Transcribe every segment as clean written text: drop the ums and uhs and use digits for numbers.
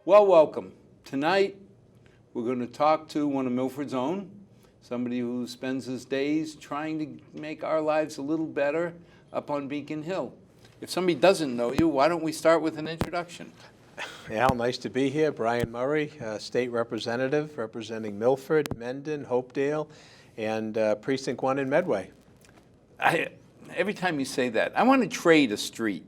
Well, welcome. Tonight, we're going to talk to one of Milford's own, somebody who spends his days trying to make our lives a little better up on Beacon Hill. If somebody doesn't know you, why don't we start with an introduction? Al, nice to be here. Brian Murray, State Representative, representing Milford, Mendon, Hopedale, and Precinct 1 in Medway. Every time you say that, I want to trade a street.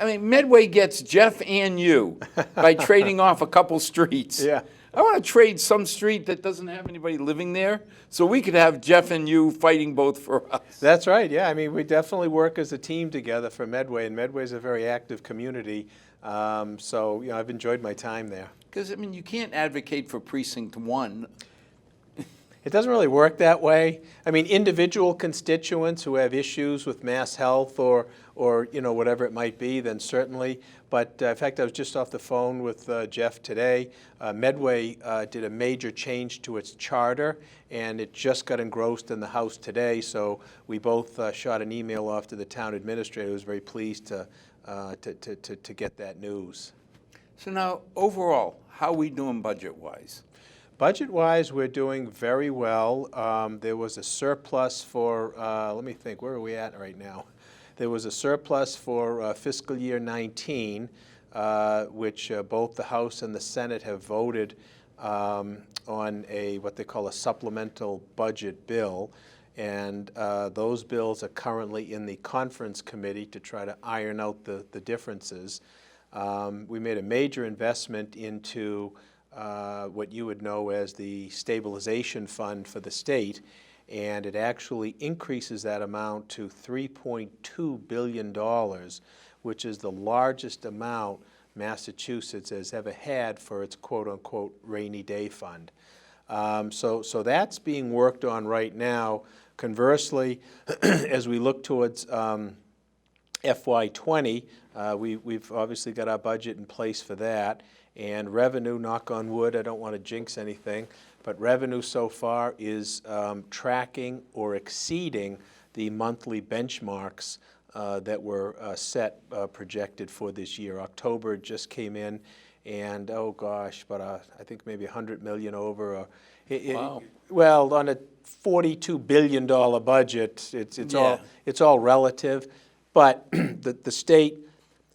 I mean, Medway gets Jeff and you by trading off a couple streets. Yeah. I want to trade some street that doesn't have anybody living there so we could have Jeff and you fighting both for us. That's right, yeah. I mean, we definitely work as a team together for Medway, and Medway is a very active community. So, I've enjoyed my time there. Because, I mean, you can't advocate for Precinct 1. It doesn't really work that way. I mean, individual constituents who have issues with mass health or whatever it might be, then certainly. But in fact, I was just off the phone with Jeff today. Medway did a major change to its charter, and it just got engrossed in the House today. So we both shot an email off to the town administrator, who was very pleased to get that news. So now, overall, how are we doing budget-wise? Budget-wise, we're doing very well. There was a surplus for, let me think, where are we at right now? There was a surplus for fiscal year 19, which both the House and the Senate have voted on what they call a supplemental budget bill. And those bills are currently in the conference committee to try to iron out the differences. We made a major investment into what you would know as the stabilization fund for the state, and it actually increases that amount to $3.2 billion, which is the largest amount Massachusetts has ever had for its quote-unquote rainy day fund. So that's being worked on right now. Conversely, as we look towards FY20, we've obviously got our budget in place for that. And revenue, knock on wood, I don't want to jinx anything, but revenue so far is tracking or exceeding the monthly benchmarks that were projected for this year. October just came in, and oh gosh, but I think maybe $100 million over. Wow. Well, on a $42 billion budget, it's all relative, but the state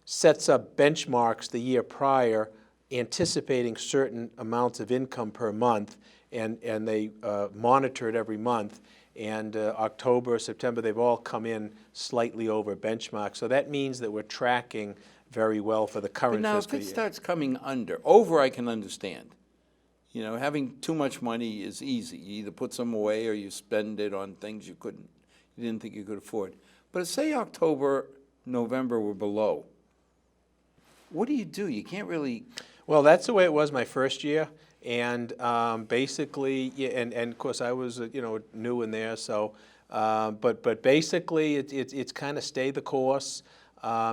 sets up benchmarks the year prior, anticipating certain amounts of income per month, and they monitor it every month. And October, September, they've all come in slightly over benchmark. So that means that we're tracking very well for the current But now, fiscal if it year. starts coming under, over I can understand. Having too much money is easy. You either put some away or you spend it on things you didn't think you could afford. But say October, November were below. What do? You can't really. Well, that's the way it was my first year, and basically, yeah, and of course I was new in there, so but basically it's kind of stay the course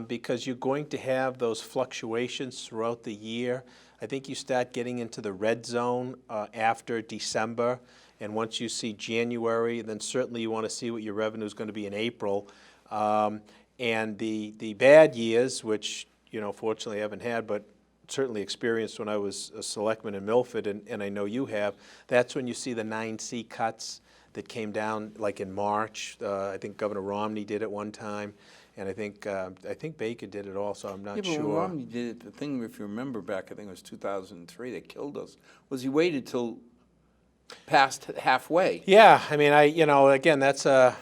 because you're going to have those fluctuations throughout the year. I think you start getting into the red zone after December, and once you see January, then certainly you want to see what your revenue is going to be in April, and the bad years, which fortunately I haven't had, but certainly experienced when I was a selectman in Milford, and I know you have, that's when you see the 9C cuts that came down like in March. I think Governor Romney did it one time, and I think Baker did it also, I'm not sure. Yeah, but when Romney did it, the thing, if you remember back, I think it was 2003, that killed us, was he waited till past halfway. Yeah, I mean, again, that's a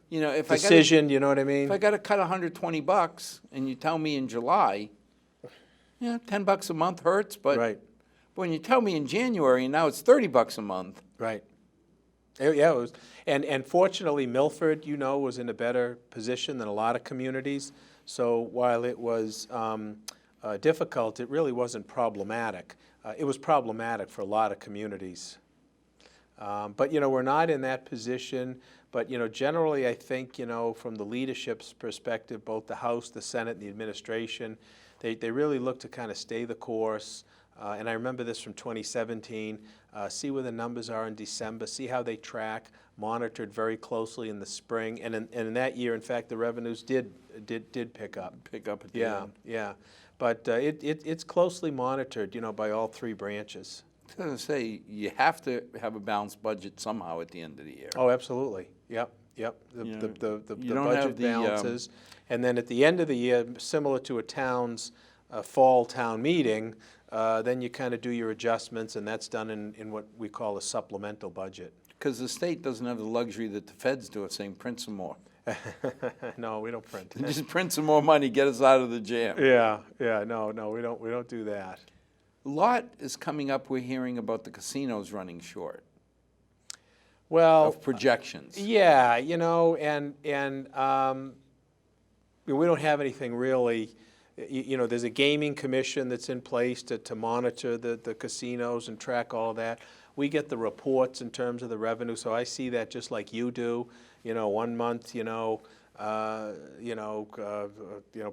decision, you know what I mean? If I got to cut $120 and you tell me in July, $10 a month hurts, but right. when you tell me in January and now it's $30 a month. Right. Yeah, it was, and fortunately Milford, was in a better position than a lot of communities. So while it was difficult, it really wasn't problematic. It was problematic for a lot of communities. But we're not in that position. But generally, I think from the leadership's perspective, both the House, the Senate, and the administration, they really look to kind of stay the course. And I remember this from 2017. See where the numbers are in December. See how they track monitored very closely in the spring, and in that year, in fact, the revenues did pick up. Pick up at the Yeah, end. yeah. But it's closely monitored, by all three branches. I was gonna say, you have to have a balanced budget somehow at the end of the year. Oh, absolutely. Yep, yep. You know, The you don't have budget the, balances. And then at the end of the year, similar to a town's fall town meeting, then you kind of do your adjustments, and that's done in what we call a supplemental budget. Because the state doesn't have the luxury that the feds do of saying, print some more. No, we don't print. Just print some more money, get us out of the jam. Yeah, yeah, no, we don't do that. A lot is coming up, we're hearing about the casinos running short Well, of projections. yeah, and we don't have anything really. There's a gaming commission that's in place to monitor the casinos and track all of that. We get the reports in terms of the revenue, so I see that just like you do. 1 month,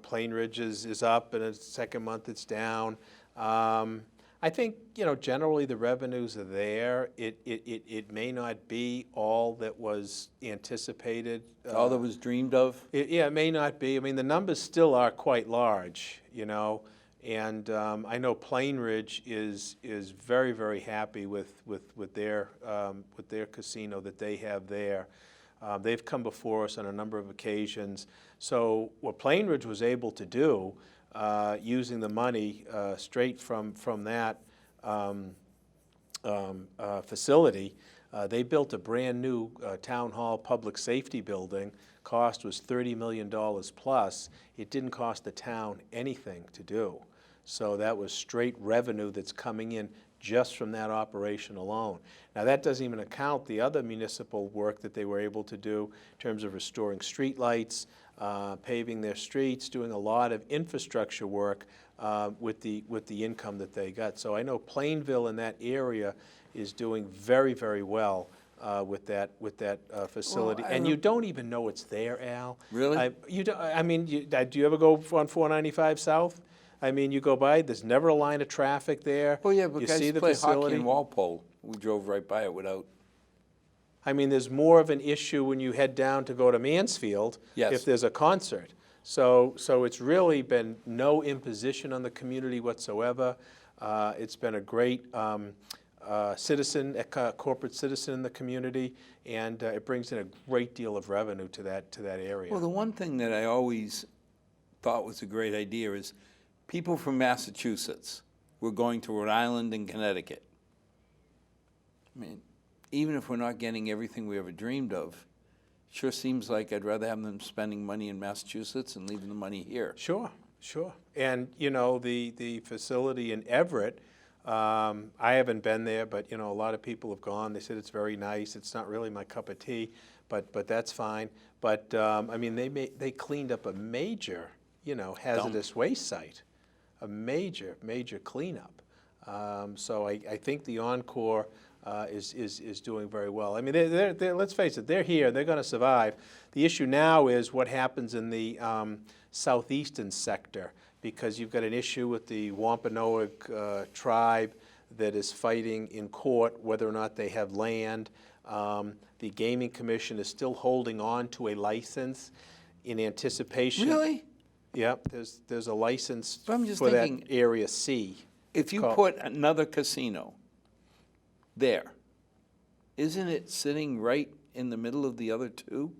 Plain Ridge is up, and the second month it's down. I think, generally the revenues are there. It may not be all that was anticipated. All that was dreamed of? It may not be. I mean, the numbers still are quite large, and I know Plain Ridge is very, very happy with their casino that they have there. They've come before us on a number of occasions. So what Plain Ridge was able to do, using the money straight from that facility, they built a brand new town hall public safety building. Cost was $30 million plus. It didn't cost the town anything to do. So that was straight revenue that's coming in just from that operation alone. Now that doesn't even account the other municipal work that they were able to do in terms of restoring streetlights, paving their streets, doing a lot of infrastructure work with the income that they got. So I know Plainville in that area is doing very, very well with that facility. Well, and you don't even know it's there, Al. Really? Do you ever go on 495 South? I mean, you go by, there's never a line of traffic there. Well, yeah, but you guys see the play hockey facility. in Walpole. We drove right by it without. I mean, there's more of an issue when you head down to go to Mansfield Yes. if there's a concert. So it's really been no imposition on the community whatsoever. It's been a great citizen, corporate citizen in the community, and it brings in a great deal of revenue to that area. Well, the one thing that I always thought was a great idea is people from Massachusetts were going to Rhode Island and Connecticut. I mean, even if we're not getting everything we ever dreamed of, sure seems like I'd rather have them spending money in Massachusetts and leaving the money here. Sure. And, the facility in Everett, I haven't been there, but, a lot of people have gone. They said it's very nice. It's not really my cup of tea, but that's fine. But, they cleaned up a major, hazardous waste site, a major cleanup. So I think the Encore is doing very well. I mean, they're, let's face it, they're here, they're going to survive. The issue now is what happens in the southeastern sector, because you've got an issue with the Wampanoag tribe that is fighting in court whether or not they have land. The Gaming Commission is still holding on to a license in anticipation. Really? Yep, there's a license But I'm just for thinking, that Area C. If you put another casino there, isn't it sitting right in the middle of the other two?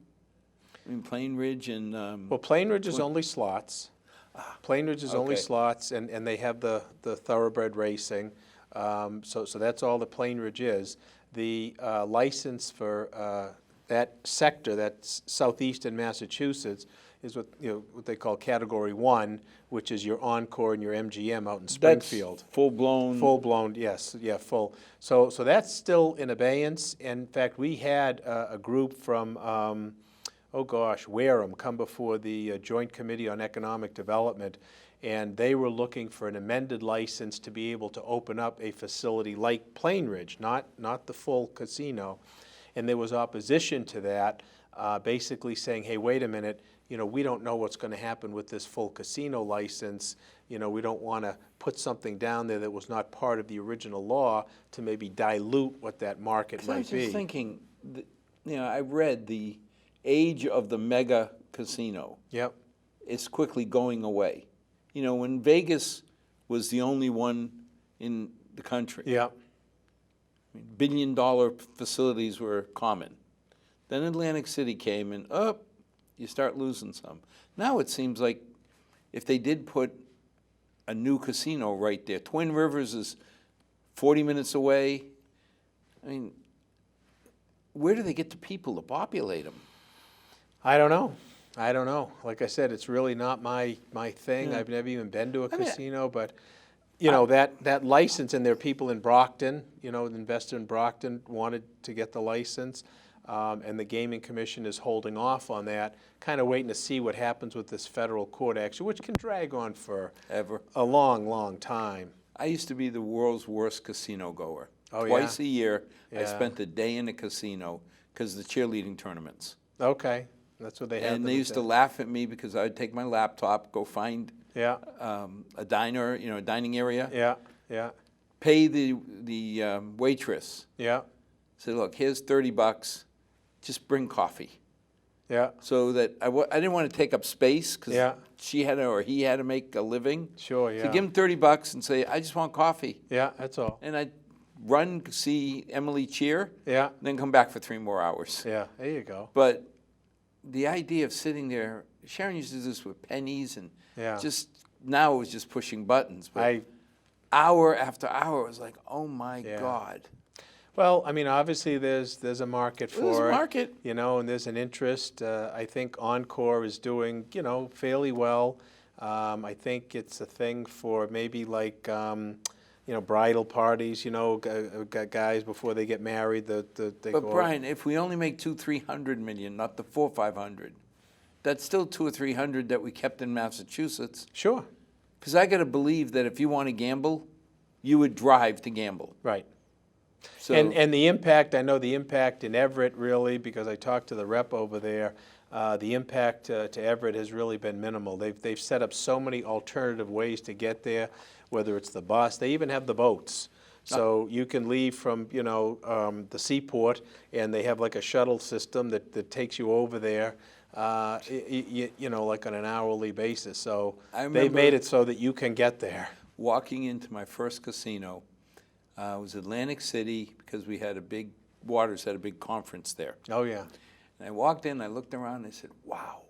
I mean, Plain Ridge and... Well, Plain Ridge is only slots. Plain Ridge is only okay. slots, and they have the thoroughbred racing. So that's all that Plain Ridge is. The license for that sector, that's southeastern Massachusetts, is what they call Category 1, which is your Encore and your MGM out in Springfield. That's full-blown... Full-blown, yes, yeah, full. So that's still in abeyance. In fact, we had a group from, Wareham come before the Joint Committee on Economic Development, and they were looking for an amended license to be able to open up a facility like Plain Ridge, not the full casino. And there was opposition to that, basically saying, hey, wait a minute, we don't know what's going to happen with this full casino license. We don't want to put something down there that was not part of the original law to maybe dilute what that market might be. I was just thinking, I read the age of the mega casino Yep. is quickly going away. When Vegas was the only one in the country, Yep. billion-dollar facilities were common. Then Atlantic City came, and you start losing some. Now it seems like if they did put a new casino right there, Twin Rivers is 40 minutes away. I mean, where do they get the people to populate them? I don't know. Like I said, it's really not my thing. Yeah. I've never even been to a I mean, casino, but that license, and there are people in Brockton, the investor in Brockton wanted to get the license, and the Gaming Commission is holding off on that, kind of waiting to see what happens with this federal court action, which can drag on for Ever. a long, long time. I used to be the world's worst casino goer. Oh, Twice yeah? a year, I Yeah. spent a day in a casino because of the cheerleading tournaments. Okay, that's what they have. And them they used to at. laugh at me because I would take my laptop, go find Yeah, a diner, a dining area, yeah, yeah, pay the waitress, yeah, say, look, here's $30, just bring coffee. yeah, So that I didn't want to take up space because Yeah. she had to, or he had to make a living. sure, So yeah. give him $30 and say, I just want coffee. Yeah, that's all. And I'd run, see Emily cheer, Yeah, then come back for 3 more hours. yeah, there you go. But the idea of sitting there, Sharon used to do this with pennies, and Yeah. just now it was just pushing buttons. But I hour after hour, it was like, oh my Yeah. God. Well, I mean, obviously, there's a market for There's a it, market. and there's an interest. I think Encore is doing, fairly well. I think it's a thing for maybe like, bridal parties. Guys before they get married, they But go. Brian, if we only make 200-300 million, not the 400-500, that's still 200 or 300 that we kept in Massachusetts. Sure. Because I got to believe that if you want to gamble, you would drive to gamble. Right. So And the impact, I know the impact in Everett really, because I talked to the rep over there, the impact to Everett has really been minimal. They've set up so many alternative ways to get there, whether it's the bus, they even have the boats. So you can leave from, the seaport, and they have like a shuttle system that takes you over there, like on an hourly basis. So I they've remember- made it so that you can get there. walking into my first casino, it was Atlantic City because we had Waters had a big conference there. Oh, yeah. And I walked in, I looked around, and I said, wow,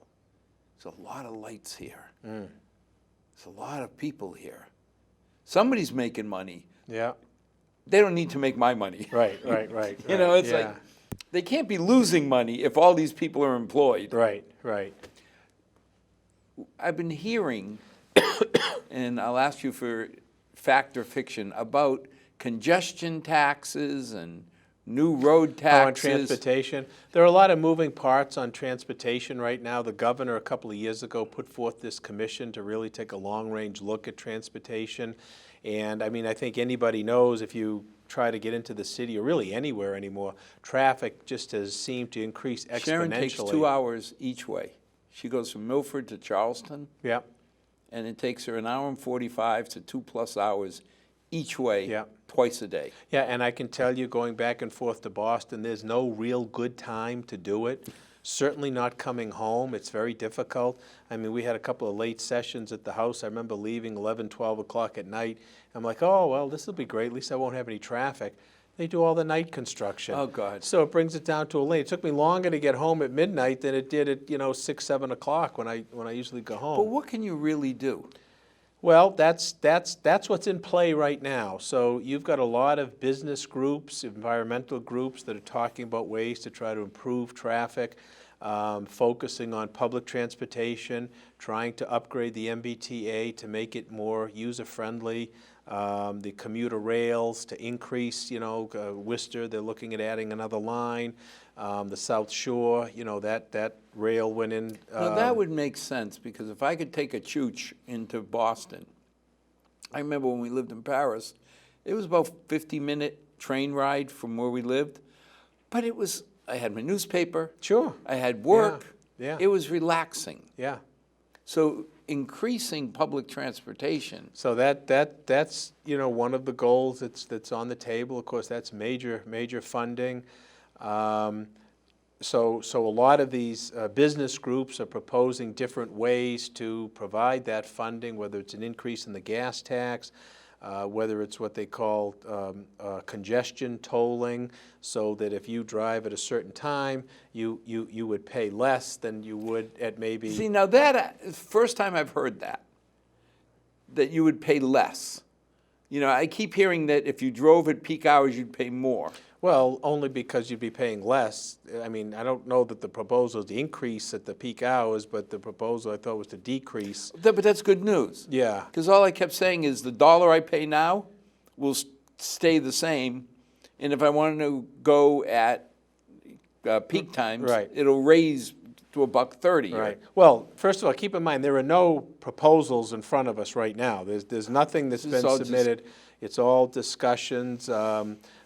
there's a lot of lights here. There's a lot of people here. Somebody's making money. Yeah. They don't need to make my money. Right. It's like, they can't be losing money if all these people are employed. Right. I've been hearing, and I'll ask you for fact or fiction, about congestion taxes and new road On taxes. transportation, there are a lot of moving parts on transportation right now. The governor, a couple of years ago, put forth this commission to really take a long-range look at transportation. And, I mean, I think anybody knows if you try to get into the city or really anywhere anymore, traffic just has seemed to increase exponentially. Sharon takes 2 hours each way. She goes from Milford to Charleston, Yeah, and it takes her 1 hour and 45 to 2+ hours each way, Yeah. twice a day. yeah, and I can tell you, going back and forth to Boston, there's no real good time to do it. Certainly not coming home. It's very difficult. I mean, we had a couple of late sessions at the house. I remember leaving 11, 12 o'clock at night. I'm like, oh, well, this will be great. At least I won't have any traffic. They do all the night construction. Oh, God. So it brings it down to a late. It took me longer to get home at midnight than it did at 6, 7 o'clock when I usually go home. But what can you really do? Well, that's what's in play right now. So you've got a lot of business groups, environmental groups that are talking about ways to try to improve traffic, focusing on public transportation, trying to upgrade the MBTA to make it more user-friendly, the commuter rails to increase, Worcester, they're looking at adding another line, the South Shore, that rail went in. Now, that would make sense, because if I could take a chooch into Boston, I remember when we lived in Paris, it was about 50-minute train ride from where we lived, but I had my newspaper. Sure. I had work. Yeah. It was relaxing. Yeah. So increasing public transportation. So that's one of the goals that's on the table. Of course, that's major funding. So a lot of these business groups are proposing different ways to provide that funding, whether it's an increase in the gas tax, whether it's what they call congestion tolling, so that if you drive at a certain time, you would pay less than you would at maybe. See, now that, first time I've heard that you would pay less. You know, I keep hearing that if you drove at peak hours, you'd pay more. Well, only because you'd be paying less. I mean, I don't know that the proposal is to increase at the peak hours, but the proposal I thought was to decrease. But that's good news. Yeah. Because all I kept saying is the dollar I pay now will stay the same, and if I want to go at peak times, Right. it'll raise to $1.30. Right. Well, first of all, keep in mind, there are no proposals in front of us right now. There's nothing that's This is been all just- submitted. It's all discussions.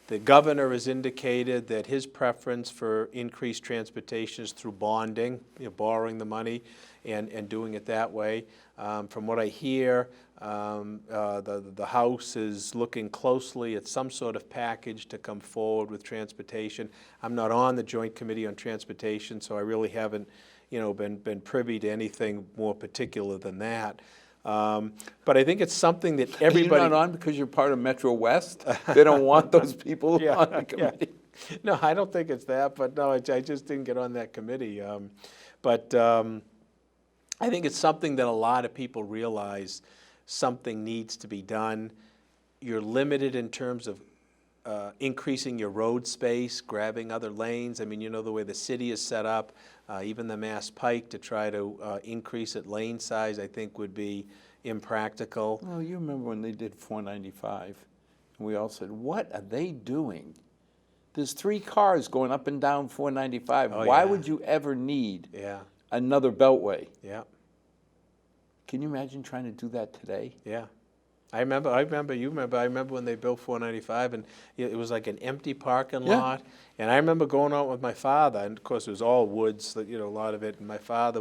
The governor has indicated that his preference for increased transportation is through bonding, borrowing the money and doing it that way. From what I hear, the House is looking closely at some sort of package to come forward with transportation. I'm not on the Joint Committee on Transportation, so I really haven't, been privy to anything more particular than that. But I think it's something that everybody. You're not on because you're part of Metro West? They don't want those people Yeah, on the committee? Yeah. No, I don't think it's that, but no, I just didn't get on that committee. But I think it's something that a lot of people realize something needs to be done. You're limited in terms of increasing your road space, grabbing other lanes. I mean, the way the city is set up, even the Mass Pike, to try to increase it lane size, I think would be impractical. Well, you remember when they did 495, and we all said, what are they doing? There's 3 cars going up and down 495. Oh, Why yeah. would you ever need Yeah, another beltway? yeah, Can you imagine trying to do that today? yeah. I remember when they built 495, and it was like an empty parking Yeah. lot. And I remember going out with my father, and of course it was all woods, a lot of it. And my father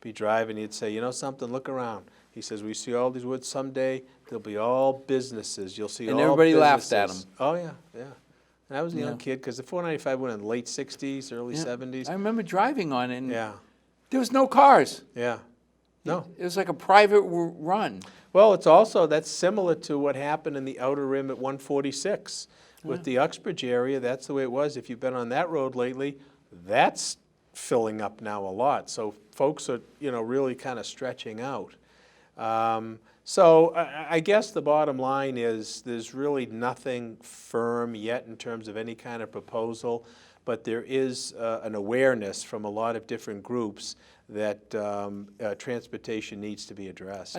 be driving, he'd say, something, look around. He says, we see all these woods someday, there'll be all businesses. You'll see And all everybody businesses. laughed at him. Oh, yeah, yeah. And I was a young Yeah. kid, because the 495 went in the late 60s, early Yeah. 70s. I remember driving on it, and Yeah, there was no cars. yeah. No. It was like a private run. Well, that's similar to what happened in the Outer Rim at 146. With the Uxbridge area, that's the way it was. If you've been on that road lately, that's filling up now a lot. So folks are, really kind of stretching out. So I guess the bottom line is there's really nothing firm yet in terms of any kind of proposal, but there is an awareness from a lot of different groups that transportation needs to be addressed.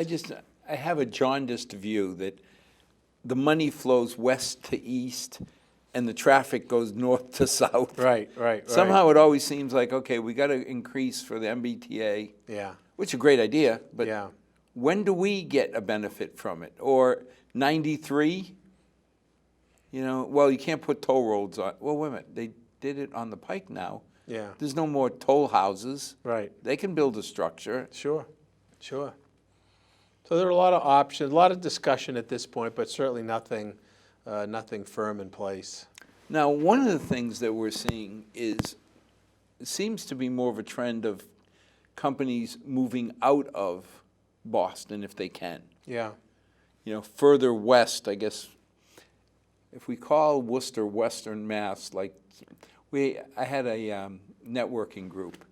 I have a jaundiced view that the money flows west to east and the traffic goes north to south. Right, right. Somehow it always seems like, okay, we got to increase for the MBTA, Yeah, which is a great idea, but yeah. when do we get a benefit from it? Or 93? Well, you can't put toll roads on. Well, wait a minute, they did it on the Pike now. Yeah, There's no more toll houses. right. They can build a structure. Sure, sure. So there are a lot of options, a lot of discussion at this point, but certainly nothing firm in place. Now, one of the things that we're seeing is, it seems to be more of a trend of companies moving out of Boston if they can. Yeah, Further west, I guess. If we call Worcester Western Mass, like I had a networking group,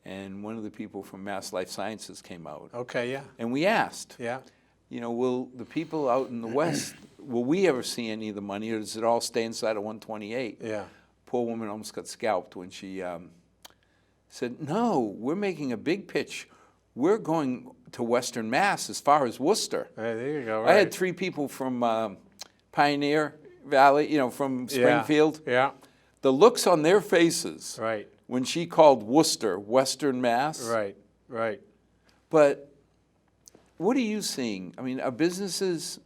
and one of the people from Mass Life Sciences came out. okay, yeah, And we asked, yeah. will the people out in the west, will we ever see any of the money, or does it all stay inside of 128? Yeah, Poor woman almost got scalped when she said, no, we're making a big pitch. We're going to Western Mass as far as Worcester. Hey, there you go. I had right. 3 people from Pioneer Valley, from Yeah, Springfield. Yeah, The looks on their faces right, when she called Worcester Western Mass. right, right. But what are you seeing? I mean, are businesses,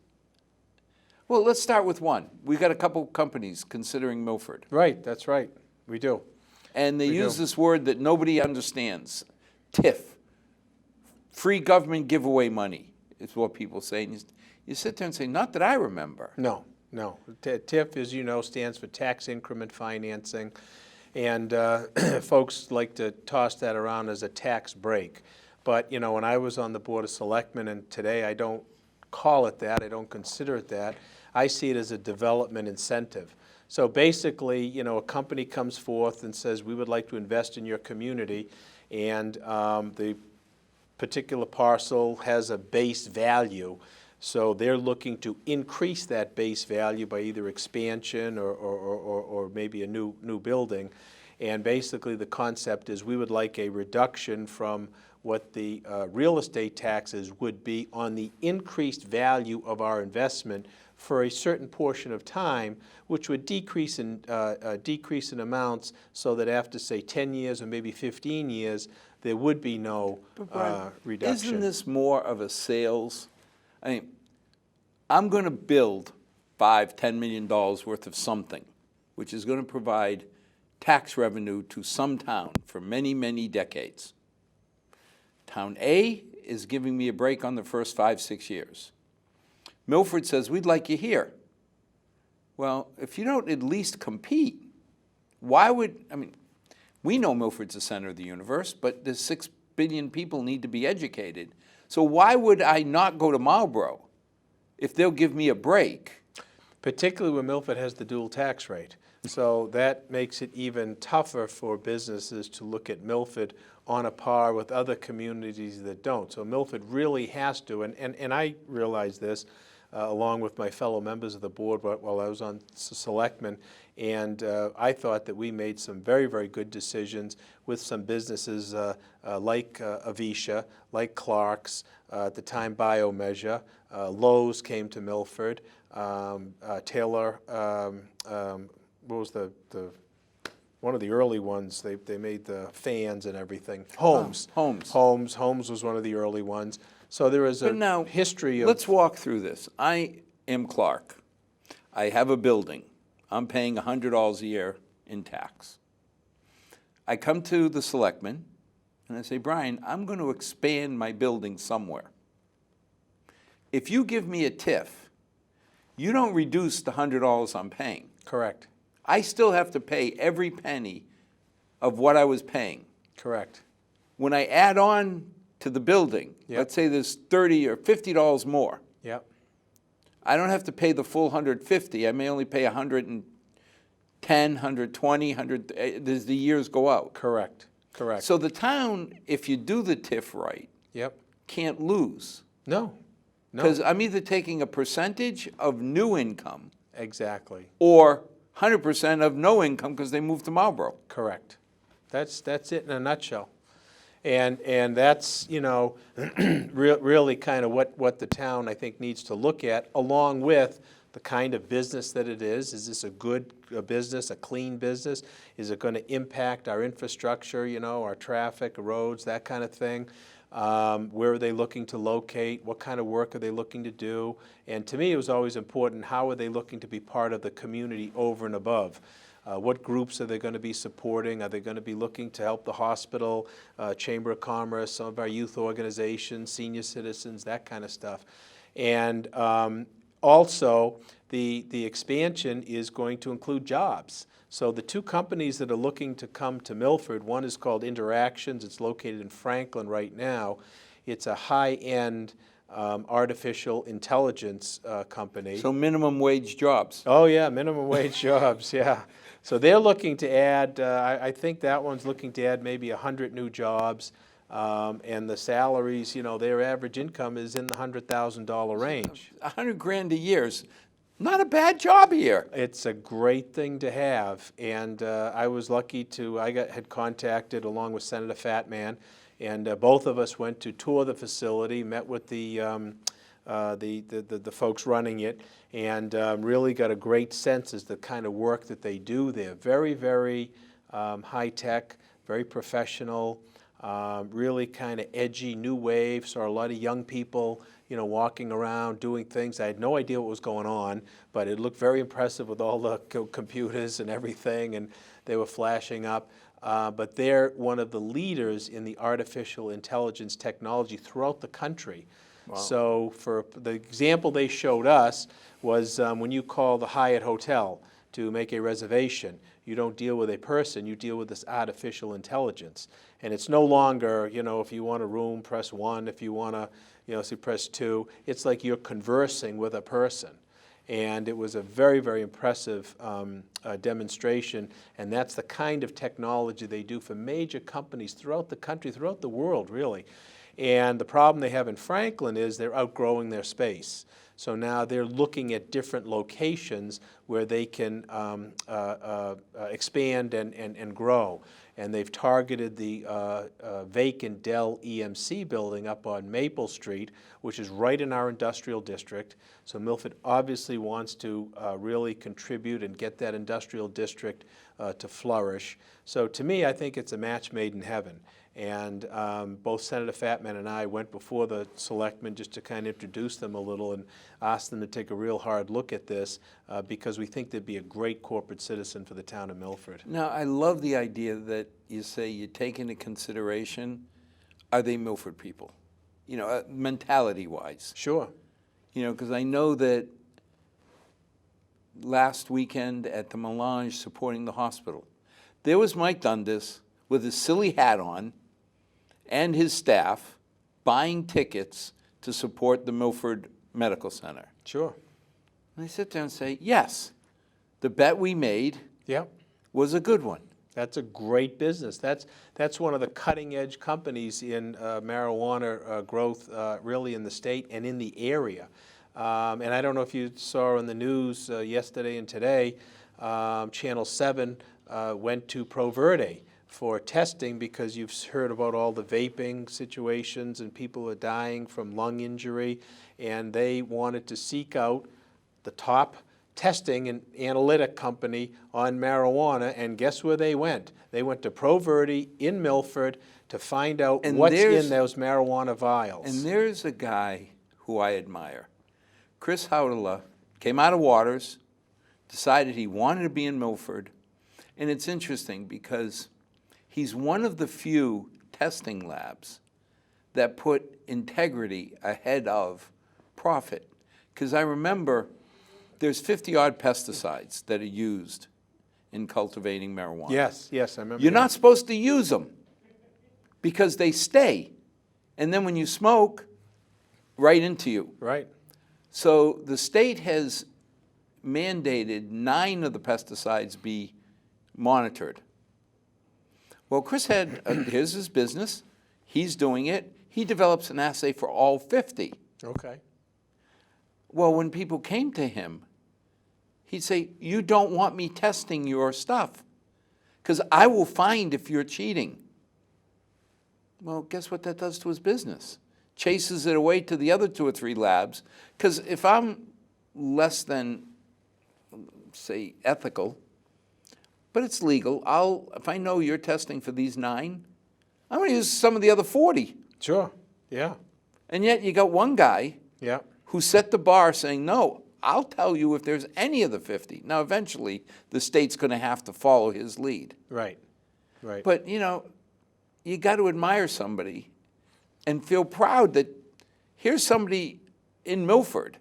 well, let's start with one. We've got a couple companies considering Milford. Right, that's right. We do. And they We use do. this word that nobody understands, TIF, free government giveaway money, is what people say. And you sit there and say, not that I remember. No, no. TIF, as you know, stands for tax increment financing. And folks like to toss that around as a tax break. But, you know, when I was on the Board of Selectmen, and today I don't call it that, I don't consider it that, I see it as a development incentive. So basically, you know, a company comes forth and says, we would like to invest in your community, and the particular parcel has a base value. So they're looking to increase that base value by either expansion or maybe a new building. And basically the concept is we would like a reduction from what the real estate taxes would be on the increased value of our investment for a certain portion of time, which would decrease in amounts, so that after, say, 10 years or maybe 15 years, there would be no reduction. Isn't this more of a sales? I mean, I'm going to build $5–10 million worth of something, which is going to provide tax revenue to some town for many, many decades. Town A is giving me a break on the first 5–6 years. Milford says, we'd like you here. Well, if you don't at least compete, why would, I mean, we know Milford's the center of the universe, but there's 6 billion people need to be educated. So why would I not go to Marlboro if they'll give me a break? Particularly when Milford has the dual tax rate. So that makes it even tougher for businesses to look at Milford on a par with other communities that don't. So Milford really has to, and I realize this, along with my fellow members of the board while I was on selectmen, and I thought that we made some very, very good decisions with some businesses like Avisha, like Clark's, at the time BioMeasure, Lowe's came to Milford, Taylor, what was the one of the early ones, they made the fans and everything. Holmes. Holmes was one of the early ones. So there is a history of... Let's walk through this. I am Clark. I have a building. I'm paying $100 a year in tax. I come to the selectmen and I say, Brian, I'm going to expand my building somewhere. If you give me a TIF, you don't reduce the $100 I'm paying. Correct. I still have to pay every penny of what I was paying. Correct. When I add on to the building, Yep. let's say there's $30 or $50 more. Yep. I don't have to pay the full $150. I may only pay $110, $120, $100 as the years go out. Correct. Correct. So the town, if you do the TIF right, Yep. can't lose. No. Because I'm either taking a percentage of new income Exactly. or 100% of no income because they moved to Marlboro. Correct. That's it in a nutshell. And that's, you know, really kind of what the town, I think, needs to look at, along with the kind of business that it is. Is this a good business, a clean business? Is it going to impact our infrastructure, you know, our traffic, roads, that kind of thing? Where are they looking to locate? What kind of work are they looking to do? And to me, it was always important, how are they looking to be part of the community over and above? What groups are they going to be supporting? Are they going to be looking to help the hospital, Chamber of Commerce, some of our youth organizations, senior citizens, that kind of stuff? And also, the expansion is going to include jobs. So the two companies that are looking to come to Milford, one is called Interactions. It's located in Franklin right now. It's a high-end artificial intelligence company. So minimum wage jobs. Oh, yeah, minimum wage jobs, yeah. So they're looking to add, I think that one's looking to add maybe 100 new jobs. And the salaries, you know, their average income is in the $100,000 range. $100,000 a year is not a bad job here. It's a great thing to have, and I was lucky to, had contacted along with Senator Fatman, and both of us went to tour the facility, met with the folks running it, and really got a great sense as the kind of work that they do. They're very, very high-tech, very professional, really kind of edgy, new wave. Saw a lot of young people, you know, walking around, doing things. I had no idea what was going on, but it looked very impressive with all the computers and everything, and they were flashing up. But they're one of the leaders in the artificial intelligence technology throughout the country. Wow. So for the example they showed us was when you call the Hyatt Hotel to make a reservation. You don't deal with a person, you deal with this artificial intelligence. And it's no longer, if you want a room, press 1. If you want to, say press 2. It's like you're conversing with a person. And it was a very, very impressive demonstration. And that's the kind of technology they do for major companies throughout the country, throughout the world, really. And the problem they have in Franklin is they're outgrowing their space. So now they're looking at different locations where they can expand and grow. And they've targeted the vacant Dell EMC building up on Maple Street, which is right in our industrial district. So Milford obviously wants to really contribute and get that industrial district to flourish. So to me, I think it's a match made in heaven. And both Senator Fatman and I went before the selectmen just to kind of introduce them a little and ask them to take a real hard look at this because we think they'd be a great corporate citizen for the town of Milford. Now, I love the idea that you say you take into consideration, are they Milford people? Mentality-wise. Sure. Because I know that last weekend at the Melange supporting the hospital, there was Mike Dundas with his silly hat on and his staff buying tickets to support the Milford Medical Center. Sure. And I sit there and say, yes, the bet we made was a good one. That's a great business. That's one of the cutting-edge companies in marijuana growth really in the state and in the area. And I don't know if you saw in the news yesterday and today, Channel 7 went to Pro Verde for testing because you've heard about all the vaping situations and people are dying from lung injury, and they wanted to seek out the top testing and analytic company on marijuana, and guess where they went? They went to Pro Verde in Milford to find out what's in those marijuana vials. And there's a guy who I admire. Chris Haudela came out of Waters, decided he wanted to be in Milford, and it's interesting because he's one of the few testing labs that put integrity ahead of profit. Because I remember there's 50-odd pesticides that are used in cultivating marijuana. Yes, I remember. You're not supposed to use them because they stay. And then when you smoke, right into you. Right. So the state has mandated 9 of the pesticides be monitored. Well, Chris had, here's his business. He's doing it. He develops an assay for all 50. Okay. Well, when people came to him, he'd say, you don't want me testing your stuff because I will find if you're cheating. Well, guess what that does to his business? Chases it away to the other 2 or 3 labs, because if I'm less than, say, ethical, but it's legal, if I know you're testing for these 9, I'm going to use some of the other 40. Sure, yeah. And yet you got one guy who set the bar saying, no, I'll tell you if there's any of the 50. Now, eventually, the state's going to have to follow his lead. Right. But, you got to admire somebody and feel proud that here's somebody in Milford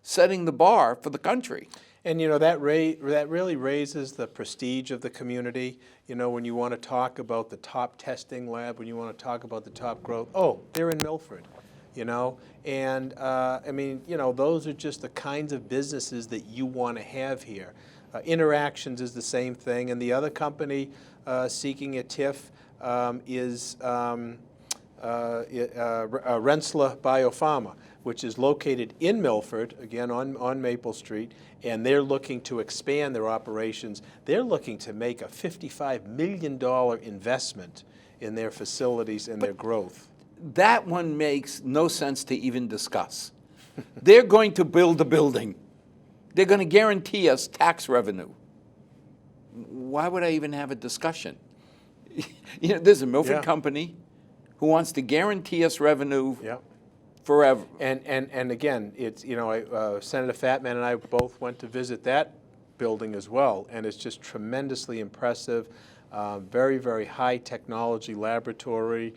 setting the bar for the country. And that really raises the prestige of the community. When you want to talk about the top testing lab, when you want to talk about the top growth, oh, they're in Milford. And those are just the kinds of businesses that you want to have here. Interactions is the same thing, and the other company seeking a TIF is Rensselaer Biopharma, which is located in Milford, again on Maple Street, and they're looking to expand their operations. They're looking to make a $55 million investment in their facilities and their growth. That one makes no sense to even discuss. They're going to build a building. They're going to guarantee us tax revenue. Why would I even have a discussion? There's a Milford company who wants to guarantee us revenue forever. And again, it's Senator Fatman and I both went to visit that building as well, and it's just tremendously impressive. Very, very high technology laboratory,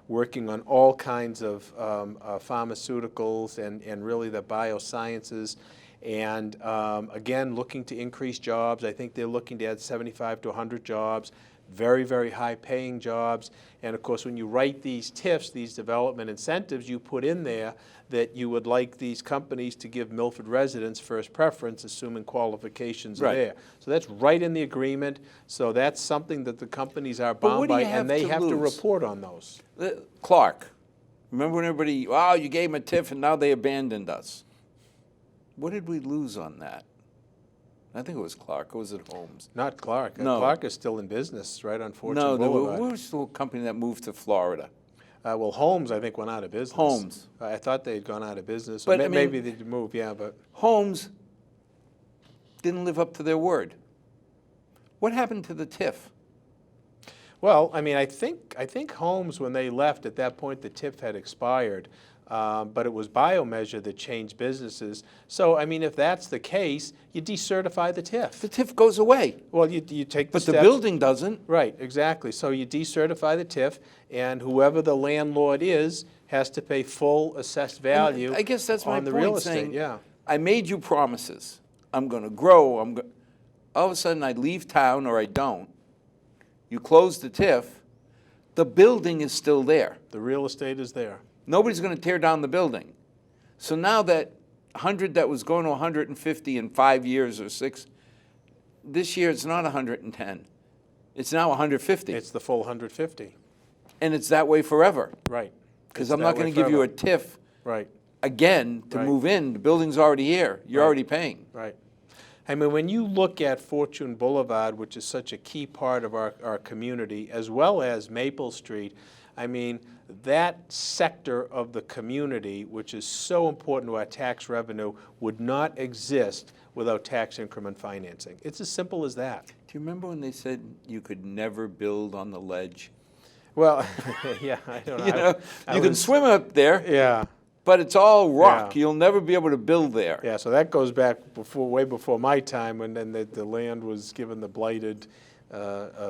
working on all kinds of pharmaceuticals and really the biosciences. And again, looking to increase jobs. I think they're looking to add 75 to 100 jobs, very, very high paying jobs. And of course, when you write these TIFs, these development incentives, you put in there that you would like these companies to give Milford residents first preference, assuming qualifications are Right. there. So that's right in the agreement. So that's something that the companies are But what bound do by, you have and they to have to lose? report on those. Clark, remember when everybody, wow, you gave them a TIF and now they abandoned us. What did we lose on that? I think it was Clark, or was it Holmes? Not Clark. No. Clark is still in business, right on Fortune No, Boulevard. there was still a company that moved to Florida. Well, Holmes, I think, went out of business. Holmes. I thought they had gone out of business. But, Or I mean- maybe they did move, yeah, but. Holmes didn't live up to their word. What happened to the TIF? Well, I mean, I think Holmes, when they left, at that point, the TIF had expired. But it was BioMeasure that changed businesses. So, I mean, if that's the case, you decertify the TIF. The TIF goes away, Well, you take the but the steps. building doesn't. Right, exactly. So you decertify the TIF, and whoever the landlord is has to pay full assessed value And I guess that's my on the point, real estate. saying, Yeah, I made you promises. I'm going to grow. All of a sudden, I leave town or I don't. You close the TIF. The building is still there. the real estate is there. Nobody's going to tear down the building. So now that 100 that was going to 150 in 5 years or 6, this year it's not 110. It's now 150. It's the full 150. And it's that way forever. Right. Because It's I'm that not way going to give you a forever. TIF Right, again to Right. move in. The building's already here. You're Right. already paying. right. I mean, when you look at Fortune Boulevard, which is such a key part of our community, as well as Maple Street, I mean, that sector of the community, which is so important to our tax revenue, would not exist without tax increment financing. It's as simple as that. Do you remember when they said you could never build on the ledge? Well, yeah, I don't know. You know, I you can was- swim up there, Yeah, but it's all rock. Yeah. You'll never be able to build there. yeah, so that goes back way before my time, when then the land was given the blighted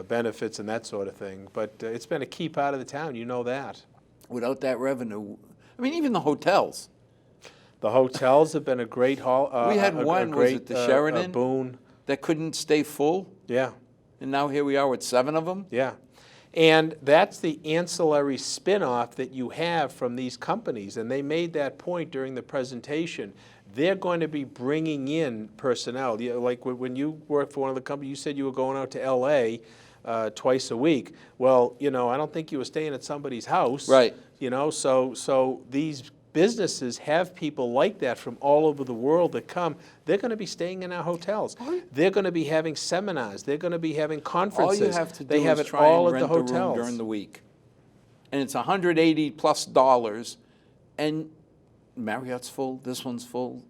benefits and that sort of thing. But it's been a key part of the town, you know that. Without that revenue, I mean, even the hotels. The hotels have been a great We had one, was it the Sheraton? boon. That couldn't stay full, Yeah, and now here we are with 7 of them. yeah. And that's the ancillary spin-off that you have from these companies, and they made that point during the presentation. They're going to be bringing in personnel. Like when you worked for one of the companies, you said you were going out to LA twice a week. Well, you know, I don't think you were staying at somebody's house. Right. You know, so these businesses have people like that from all over the world that come. They're going to be staying in our hotels. They're going to be having seminars. They're going to be having conferences. All you have to do they have is it try all and at the rent the room hotels. during the week. And it's $180+, and Marriott's full, this one's full.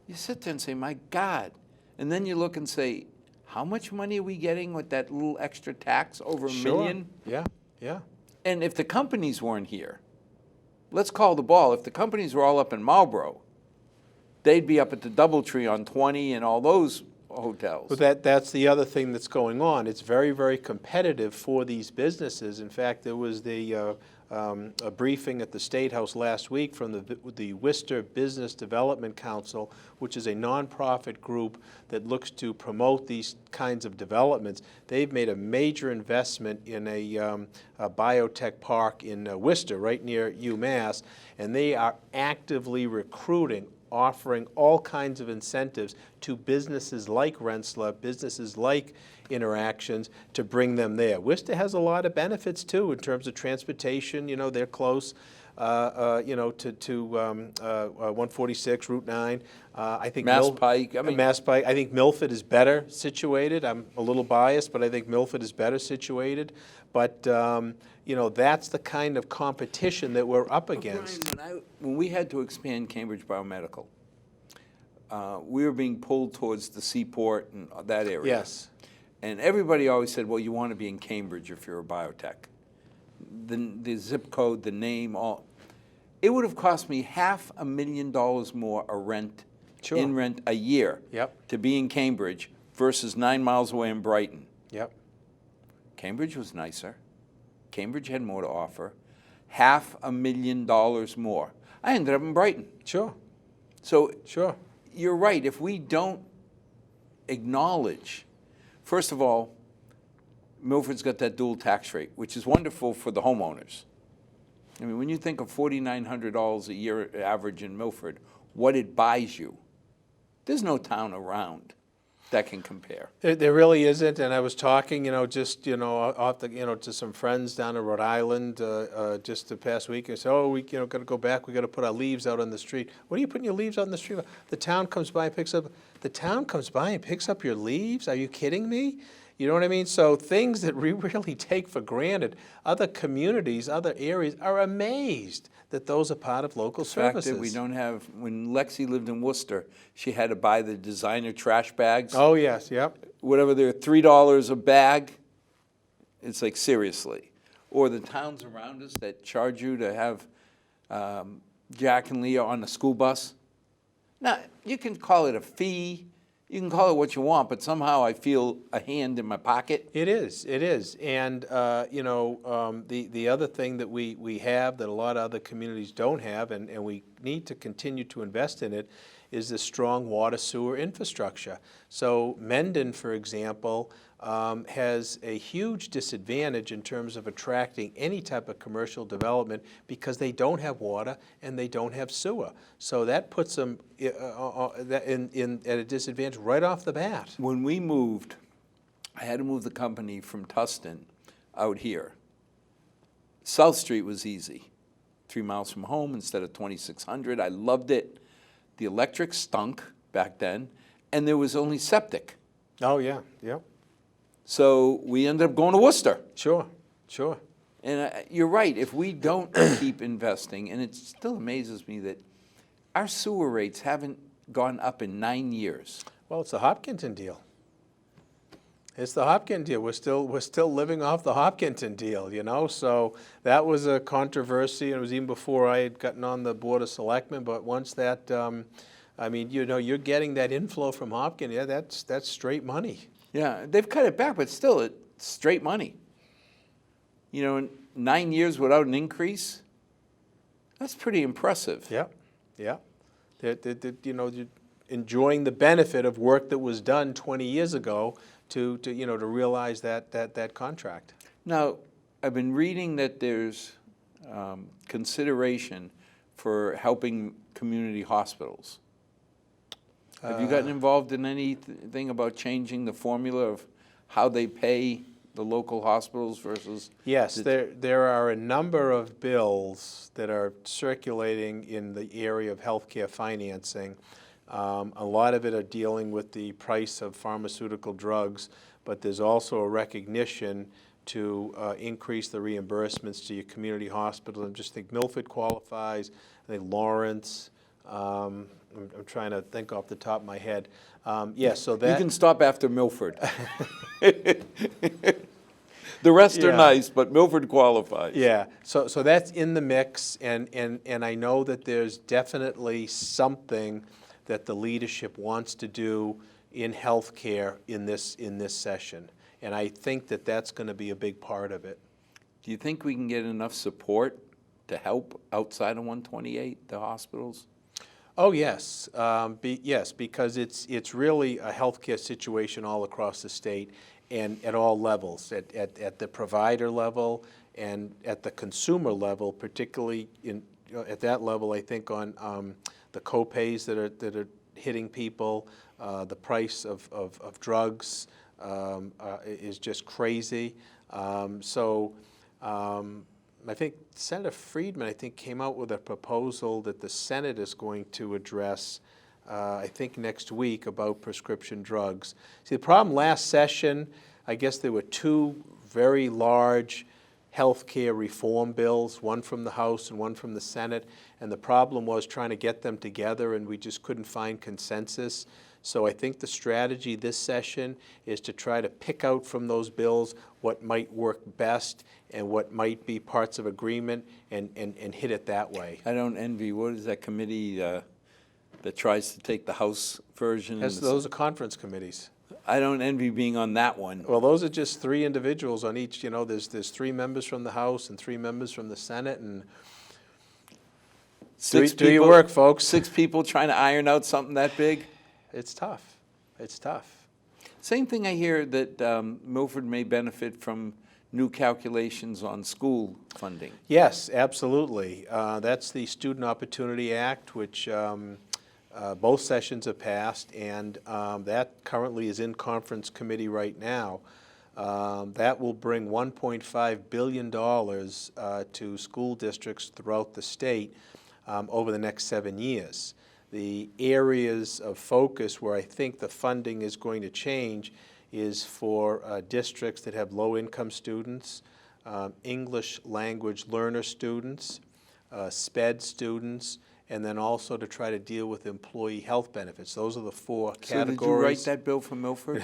You sit there and say, my God. And then you look and say, how much money are we getting with that little extra tax, over $1 million? Yeah, yeah. And if the companies weren't here, let's call the ball. If the companies were all up in Marlboro, they'd be up at the Doubletree on 20 and all those hotels. But that's the other thing that's going on. It's very, very competitive for these businesses. In fact, there was a briefing at the State House last week from the Worcester Business Development Council, which is a nonprofit group that looks to promote these kinds of developments. They've made a major investment in a biotech park in Worcester, right near UMass, and they are actively recruiting, offering all kinds of incentives to businesses like Rensselaer, businesses like Interactions, to bring them there. Worcester has a lot of benefits too in terms of transportation. You know, they're close, you know, to 146, Route 9. I think Mass Pike, I mean- Mass Pike. I think Milford is better situated. I'm a little biased, but I think Milford is better situated. But you know, that's the kind of competition that we're up against. Brian, when we had to expand Cambridge Biomedical, we were being pulled towards the seaport and that area. Yes. And everybody always said, well, you want to be in Cambridge if you're a biotech. The zip code, the name, all. It would have cost me $500,000 more Sure. in rent a year Yep. to be in Cambridge versus 9 miles away in Brighton. Yep. Cambridge was nicer. Cambridge had more to offer. $500,000 more. I ended up in Brighton. Sure. So Sure. you're right. If we don't acknowledge, first of all, Milford's got that dual tax rate, which is wonderful for the homeowners. I mean, when you think of $4,900 a year average in Milford, what it buys you, there's no town around that can compare. There really isn't, and I was talking, just, off the, to some friends down in Rhode Island just the past week, and said, oh, we, got to go back, we got to put our leaves out on the street. What are you putting your leaves out on the street? The town comes by and picks up your leaves? Are you kidding me? You know what I mean? So things that we really take for granted, other communities, other areas are amazed that those are part of local services. The fact that we don't have, when Lexi lived in Worcester, she had to buy the designer trash bags. Oh, yes, yep. Whatever, they're $3 a bag. It's like, seriously. Or the towns around us that charge you to have Jack and Leah on the school bus. Now, you can call it a fee. You can call it what you want, but somehow I feel a hand in my pocket. It is. And, the other thing that we have that a lot of other communities don't have, and we need to continue to invest in it, is the strong water sewer infrastructure. So Mendon, for example, has a huge disadvantage in terms of attracting any type of commercial development because they don't have water and they don't have sewer. So that puts them at a disadvantage right off the bat. When we moved, I had to move the company from Tustin out here. South Street was easy, 3 miles from home instead of 2,600. I loved it. The electric stunk back then, and there was only septic. Oh, yeah, yep. So we ended up going to Worcester. Sure. And you're right, if we don't keep investing, and it still amazes me that our sewer rates haven't gone up in 9 years. Well, it's the Hopkinton deal. It's the Hopkinton deal. We're still living off the Hopkinton deal, So that was a controversy, and it was even before I had gotten on the Board of Selectmen. But once that, you're getting that inflow from Hopkins. Yeah, that's straight money. Yeah, they've cut it back, but still, it's straight money. In 9 years without an increase, that's pretty impressive. Yeah. You're enjoying the benefit of work that was done 20 years ago to realize that contract. Now, I've been reading that there's consideration for helping community hospitals. Have you gotten involved in anything about changing the formula of how they pay the local hospitals versus? Yes, there are a number of bills that are circulating in the area of healthcare financing. A lot of it are dealing with the price of pharmaceutical drugs, but there's also a recognition to increase the reimbursements to your community hospitals. I just think Milford qualifies, I think Lawrence, I'm trying to think off the top of my head. So that... You can stop after Milford. The rest are nice, but Milford qualifies. Yeah, so that's in the mix, and I know that there's definitely something that the leadership wants to do in healthcare in this session, and I think that that's going to be a big part of it. Do you think we can get enough support to help outside of 128, the hospitals? Oh, yes. Yes, because it's really a healthcare situation all across the state and at all levels, at the provider level and at the consumer level, particularly at that level, I think on the co-pays that are hitting people, the price of drugs is just crazy. I think Senator Friedman, came out with a proposal that the Senate is going to address, I think next week, about prescription drugs. See, the problem last session, I guess there were two very large healthcare reform bills, one from the House and one from the Senate, and the problem was trying to get them together, and we just couldn't find consensus. So I think the strategy this session is to try to pick out from those bills what might work best and what might be parts of agreement and hit it that way. I don't envy, what is that committee that tries to take the House version? Those are conference committees. I don't envy being on that one. Well, those are just 3 individuals on each. There's 3 members from the House and 3 members from the Senate, and Do your work, folks. 6 people trying to iron out something that big? It's tough. It's tough. Same thing I hear that Milford may benefit from new calculations on school funding. Yes, absolutely. That's the Student Opportunity Act, which both sessions have passed, and that currently is in conference committee right now. That will bring $1.5 billion to school districts throughout the state over the next 7 years. The areas of focus where I think the funding is going to change is for districts that have low-income students, English language learner students, SPED students, and then also to try to deal with employee health benefits. Those are the 4 categories. So did you write that bill for Milford?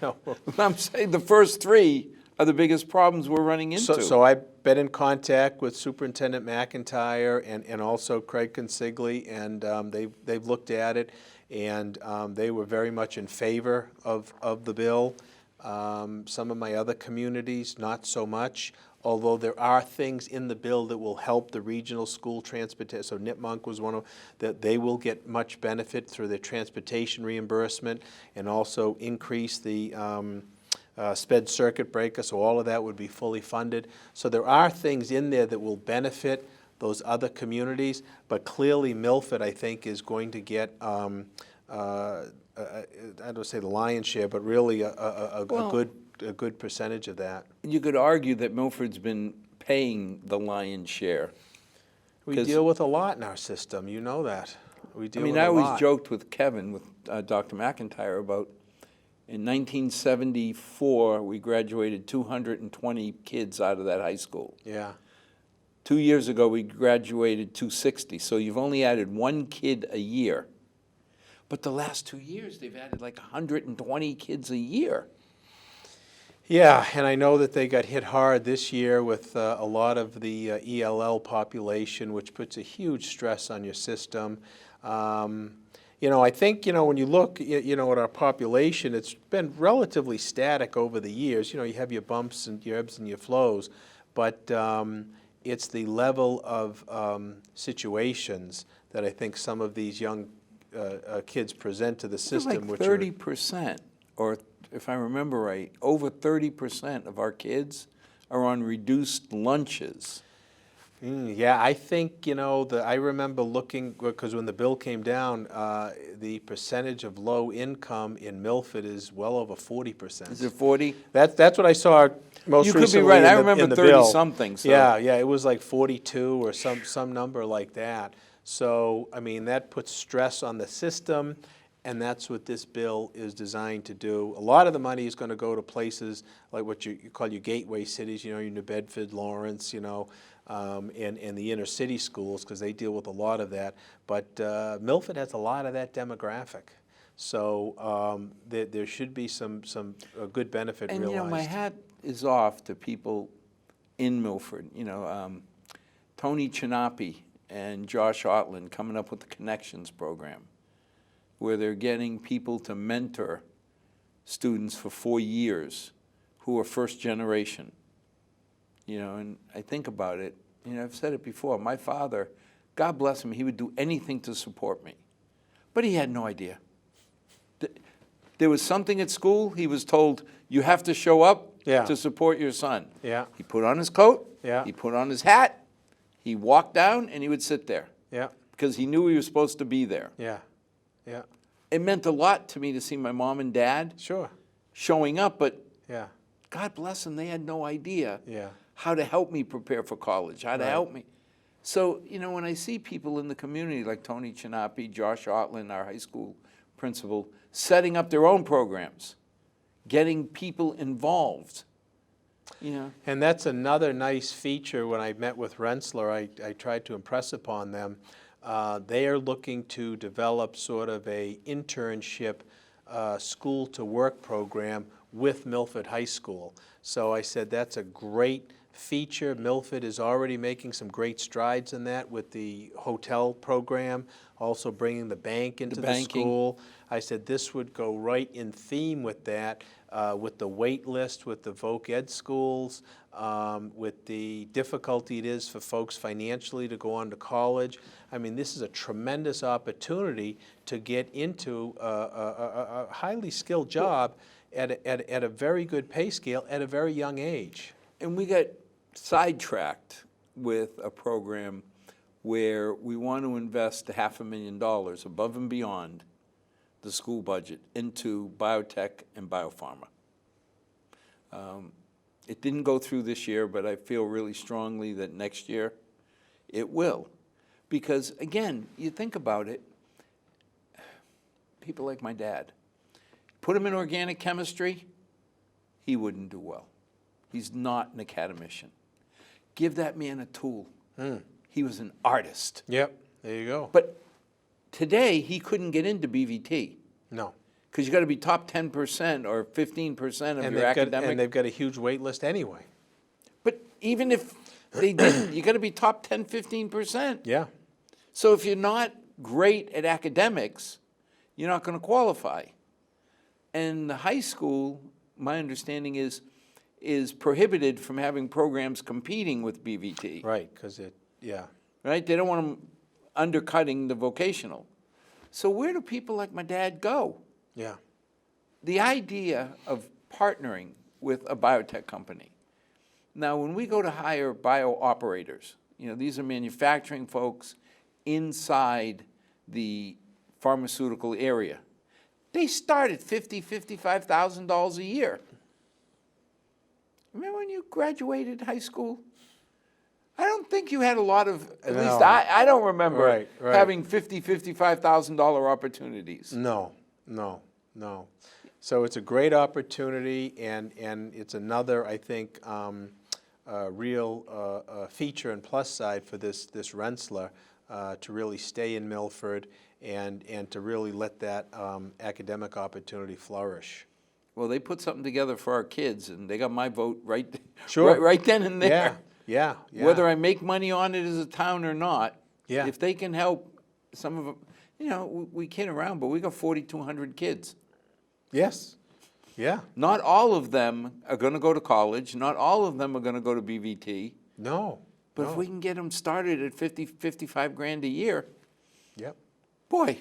No. I'm saying the first 3 are the biggest problems we're running into. So I've been in contact with Superintendent McIntyre and also Craig Consigli, and they've looked at it, and they were very much in favor of the bill. Some of my other communities, not so much, although there are things in the bill that will help the regional school transportation. So Nipmunk was one of that. They will get much benefit through their transportation reimbursement, and also increase the SPED circuit breaker, so all of that would be fully funded. So there are things in there that will benefit those other communities, but clearly Milford, I think, is going to get, I don't say the lion's share, but really a good percentage of that. You could argue that Milford's been paying the lion's share. We deal with a lot in our system, you know that. We deal with a I lot. always joked with Kevin, with Dr. McIntyre, about in 1974, we graduated 220 kids out of that high school. Yeah. 2 years ago, we graduated 260. So you've only added 1 kid a year. But the last 2 years, they've added like 120 kids a year. Yeah, and I know that they got hit hard this year with a lot of the ELL population, which puts a huge stress on your system. I think, when you look, at our population, it's been relatively static over the years. You have your bumps and your ebbs and your flows, but it's the level of situations that I think some of these young kids present to the system. Like 30%, or if I remember right, over 30% of our kids are on reduced lunches. Yeah, I think, I remember looking, because when the bill came down, the percentage of low income in Milford is well over 40%. Is it 40? That's what I saw most recently. You could be right. I remember in the bill. 30-something. So. Yeah, it was like 42 or some number like that. So, that puts stress on the system, and that's what this bill is designed to do. A lot of the money is going to go to places like what you call your gateway cities, your New Bedford, Lawrence, and the inner city schools, because they deal with a lot of that. But Milford has a lot of that demographic. So there should be some good benefit realized. And my hat is off to people in Milford. Tony Chinapi and Josh Otland coming up with the Connections program, where they're getting people to mentor students for 4 years who are first generation. And I think about it, I've said it before, my father, God bless him, he would do anything to support me. But he had no idea. There was something at school, he was told, you have to show up to support your son. Yeah. He put on his coat, Yeah. he put on his hat, he walked down, and he would sit there. Yeah. Because he knew he was supposed to be there. Yeah. Yeah. It meant a lot to me to see my mom and dad Sure. showing up, but Yeah. God bless them, they had no idea Yeah. how to help me prepare for college, how to Right. help me. So, when I see people in the community like Tony Chinapi, Josh Otland, our high school principal, setting up their own programs, getting people involved, And that's another nice feature. When I met with Rensselaer, I tried to impress upon them. They are looking to develop sort of a internship school-to-work program with Milford High School. So I said that's a great feature. Milford is already making some great strides in that with the hotel program, also bringing the bank into the banking. school. I said this would go right in theme with that, with the wait list, with the voc ed schools, with the difficulty it is for folks financially to go on to college. I mean, this is a tremendous opportunity to get into a highly skilled job at a very good pay scale at a very young age. And we got sidetracked with a program where we want to invest $500,000 above and beyond the school budget into biotech and biopharma. It didn't go through this year, but I feel really strongly that next year it will. Because, again, you think about it, people like my dad, put him in organic chemistry, he wouldn't do well. He's not an academician. Give that man a tool. He was an artist. Yep, there you go. But today, he couldn't get into BVT. No. Because you got to be top 10% or 15% of your academic. And they've got a huge wait list anyway. But even if they didn't, you got to be top 10, 15%. Yeah. So if you're not great at academics, you're not going to qualify. And the high school, my understanding is prohibited from having programs competing with BVT. Right, because yeah. Right? They don't want them undercutting the vocational. So where do people like my dad go? Yeah. The idea of partnering with a biotech company. Now, when we go to hire bio operators, these are manufacturing folks inside the pharmaceutical area. They start at $50,000, $55,000 a year. Remember when you graduated high school? I don't think you had a lot of, at least I don't remember Right. having $50,000, $55,000 opportunities. No. So it's a great opportunity, and it's another, I think, real feature and plus side for this Rensselaer to really stay in Milford and to really let that academic opportunity flourish. Well, they put something together for our kids, and they got my vote right, Sure. right then and there. Yeah. Whether I make money on it as a town or not, Yeah. if they can help some of them, we kid around, but we got 4,200 kids. Yes. Yeah. Not all of them are going to go to college. Not all of them are going to go to BVT. No. But if we can get them started at 50, 55 grand a year, Yep. boy.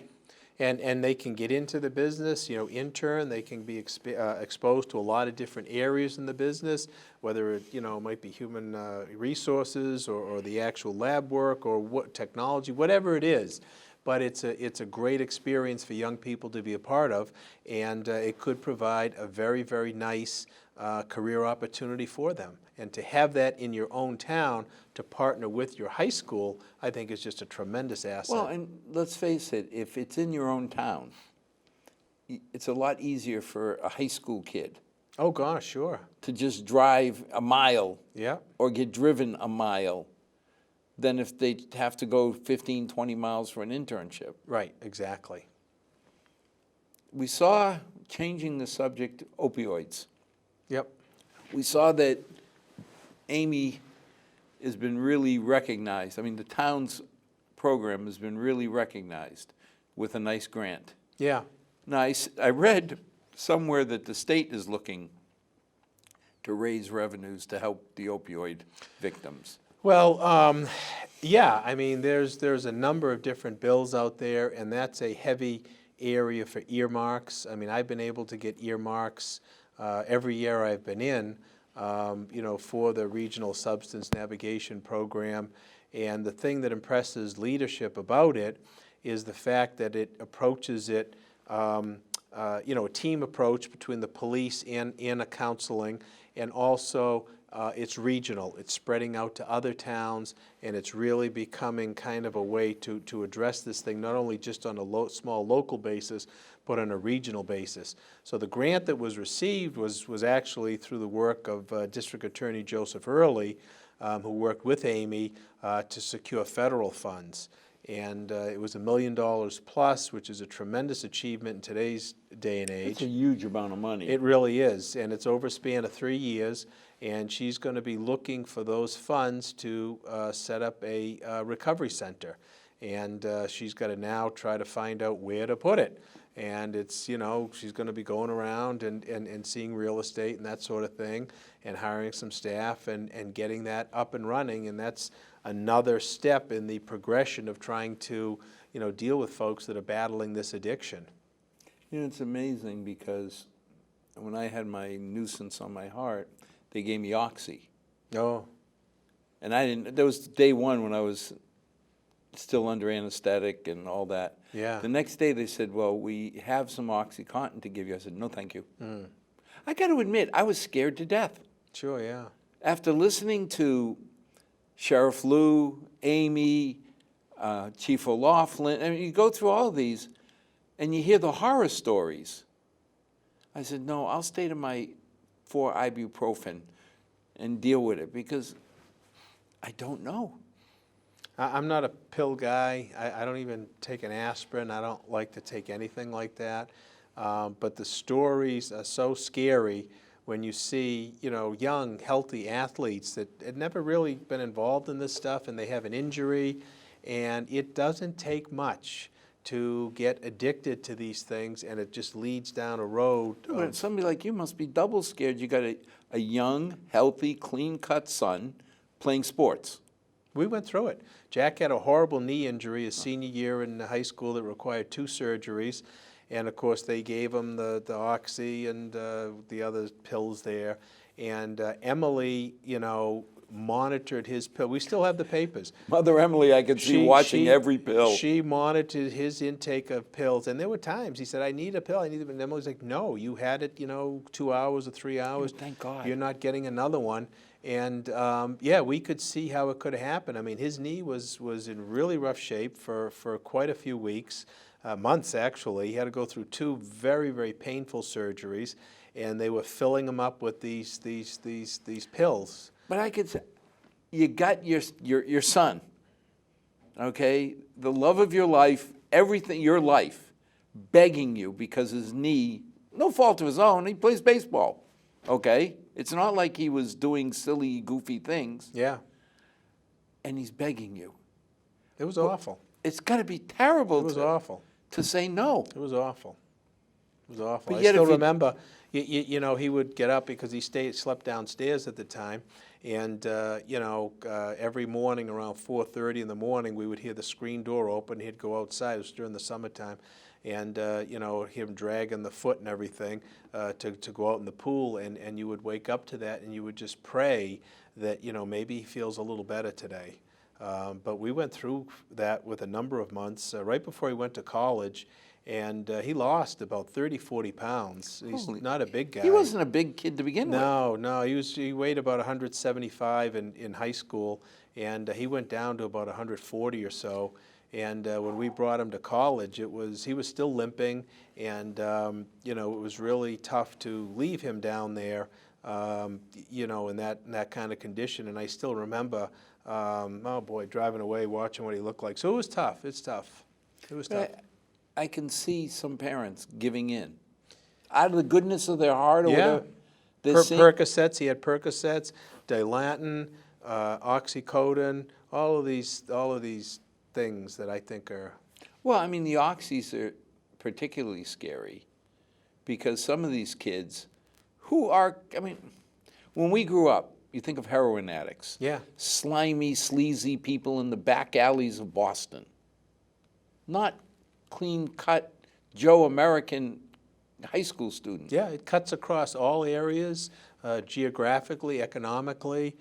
And they can get into the business, intern, they can be exposed to a lot of different areas in the business, whether it, might be human resources or the actual lab work or what technology, whatever it is. But it's a great experience for young people to be a part of, and it could provide a very, very nice career opportunity for them. And to have that in your own town, to partner with your high school, I think is just a tremendous asset. Well, and let's face it, if it's in your own town, it's a lot easier for a high school kid Oh, gosh, sure. to just drive a mile Yeah. or get driven a mile than if they have to go 15, 20 miles for an internship. Right, exactly. We saw, changing the subject, opioids. Yep. We saw that Amy has been really recognized. I mean, the town's program has been really recognized with a nice grant. Yeah. Now, I read somewhere that the state is looking to raise revenues to help the opioid victims. Well, yeah, I mean, there's a number of different bills out there, and that's a heavy area for earmarks. I mean, I've been able to get earmarks every year I've been in, for the Regional Substance Navigation Program. And the thing that impresses leadership about it is the fact that it approaches it, a team approach between the police and a counseling, and also it's regional. It's spreading out to other towns, and it's really becoming kind of a way to address this thing, not only just on a small local basis, but on a regional basis. So the grant that was received was actually through the work of District Attorney Joseph Early, who worked with Amy to secure federal funds. And it was $1 million plus, which is a tremendous achievement in today's day and age. It's a huge amount of money. It really is, and it's over a span of 3 years. and she's going to be looking for those funds to set up a recovery center. And she's got to now try to find out where to put it. And it's, you know, she's going to be going around and seeing real estate and that sort of thing, and hiring some staff and getting that up and running. And that's another step in the progression of trying to, you know, deal with folks that are battling this addiction. You know, it's amazing because when I had my nuisance on my heart, they gave me Oxy. Oh, And I didn't, that was day one when I was still under anesthetic and all that. yeah. The next day they said, well, we have some OxyContin to give you. I said, no, thank you. I got to admit, I was scared to death. Sure, yeah. After listening to Sheriff Lou, Amy, Chief O'Loughlin, I mean, you go through all of these and you hear the horror stories. I said, no, I'll stay to my 4 ibuprofen and deal with it because I don't know. I'm not a pill guy. I don't even take an aspirin. I don't like to take anything like that. But the stories are so scary when you see, you know, young, healthy athletes that had never really been involved in this stuff, and they have an injury, and it doesn't take much to get addicted to these things, and it just leads down a road. But somebody like you must be double scared. You got a young, healthy, clean-cut son playing sports. We went through it. Jack had a horrible knee injury his senior year in high school that required 2 surgeries. And of course, they gave him the Oxy and the other pills there. And Emily, you know, monitored his pill. We still have the papers. Mother Emily, I could see watching every pill. She monitored his intake of pills. And there were times he said, I need a pill, I need it. And Emily's like, no, you had it, you know, 2 hours or 3 hours. Oh, thank God. You're not getting another one. And yeah, we could see how it could have happened. I mean, his knee was in really rough shape for quite a few weeks, months actually. He had to go through 2 very, very painful surgeries, and they were filling him up with these pills. But I could say, you got your son, okay, the love of your life, everything, your life, begging you because his knee, no fault of his own, he plays baseball, okay? It's not like he was doing silly, goofy things. Yeah. And he's begging you. It was awful. It's got to be terrible. It was awful. To say no. It was awful. It was awful. But I yet still if you- remember, you know, he would get up because he slept downstairs at the time. And, you know, every morning around 4:30 in the morning, we would hear the screen door open. He'd go outside. It was during the summertime. And, you know, him dragging the foot and everything to go out in the pool. And you would wake up to that and you would just pray that, you know, maybe he feels a little better today. But we went through that with a number of months right before he went to college. And he lost about 30, 40 pounds. He's not a big guy. He wasn't a big kid to begin with. No, he weighed about 175 in high school, and he went down to about 140 or so. And when we brought him to college, he was still limping, and you know, it was really tough to leave him down there, you know, in that kind of condition. And I still remember, oh boy, driving away, watching what he looked like. So it was tough. It's tough. It was tough. I can see some parents giving in out of the goodness of their heart or Yeah. whatever. Percocets, he had Percocets, Dilantin, oxycodone, all of these things that I think are... Well, I mean, the oxys are particularly scary because some of these kids who are, I mean, when we grew up, you think of heroin addicts. Yeah. Slimy, sleazy people in the back alleys of Boston. Not clean-cut Joe American high school students. Yeah, it cuts across all areas, geographically, economically,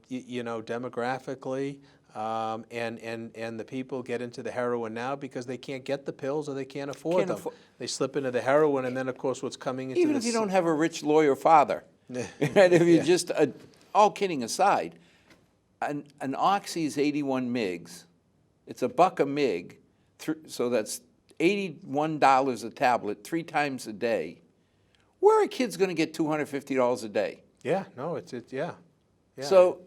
you know, demographically, and the people get into the heroin now because they can't get the pills or they can't afford them. They slip into the heroin, and then, of course, what's coming into Even if you don't have a rich lawyer father. And if you just, all kidding aside, an oxy is 81 mgs. It's $1 a mig, so that's $81 a tablet 3 times a day. Where are kids going to get $250 a day? Yeah, no, yeah. So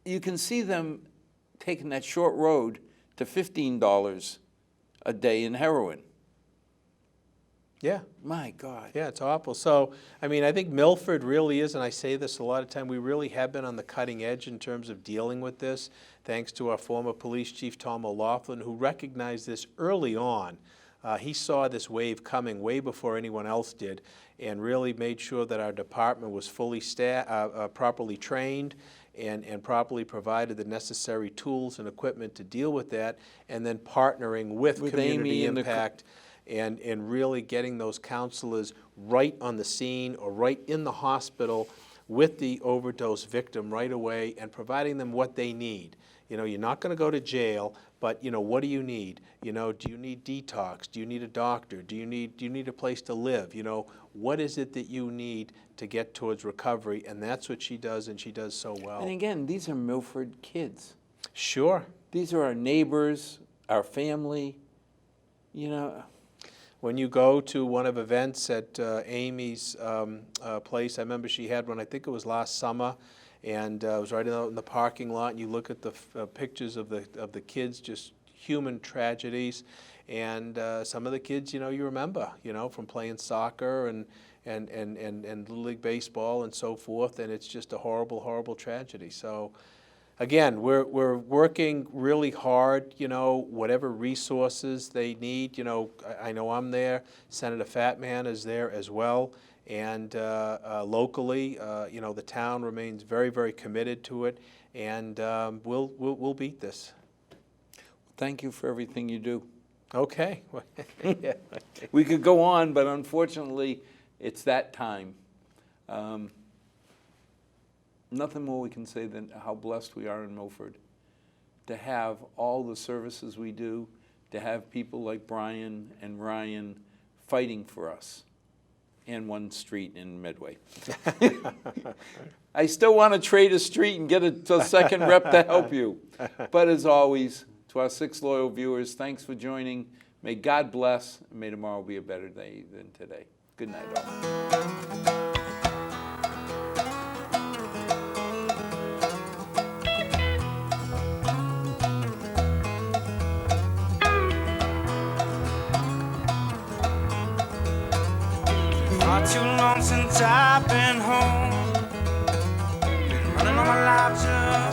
you can see them taking that short road to $15 a day in heroin. Yeah. My God. Yeah, it's awful. So, I mean, I think Milford really is, and I say this a lot of time, we really have been on the cutting edge in terms of dealing with this, thanks to our former police chief, Tom O'Laughlin, who recognized this early on. He saw this wave coming way before anyone else did, and really made sure that our department was fully properly trained and properly provided the necessary tools and equipment to deal with that, and then partnering with community Amy and impact and really getting those counselors right on the scene or right in the hospital with the overdose victim right away and providing them what they need. You know, you're not going to go to jail, but, you know, what do you need? You know, do you need detox? Do you need a doctor? Do you need a place to live? You know, what is it that you need to get towards recovery? And that's what she does, and she does so well. And again, these are Milford kids. Sure. These are our neighbors, our family, you know. When you go to one of events at Amy's place, I remember she had one, I think it was last summer, and it was right out in the parking lot, and you look at the pictures of the kids, just human tragedies, and some of the kids, you know, you remember, you know, from playing soccer and Little League Baseball and so forth, and it's just a horrible, horrible tragedy. So, again, we're working really hard, you know, whatever resources they need. You know, I know I'm there. Senator Fatman is there as well. And locally, you know, the town remains very, very committed to it. And we'll beat this. Thank you for everything you do. Okay. Yeah. We could go on, but unfortunately, it's that time. Nothing more we can say than how blessed we are in Milford to have all the services we do, to have people like Brian and Ryan fighting for us and one street in Medway. I still want to trade a street and get a second rep to help you. But as always, to our 6 loyal viewers, thanks for joining. May God bless, and may tomorrow be a better day than today. Good night, all. Not too long since I've been home. Been running all my life just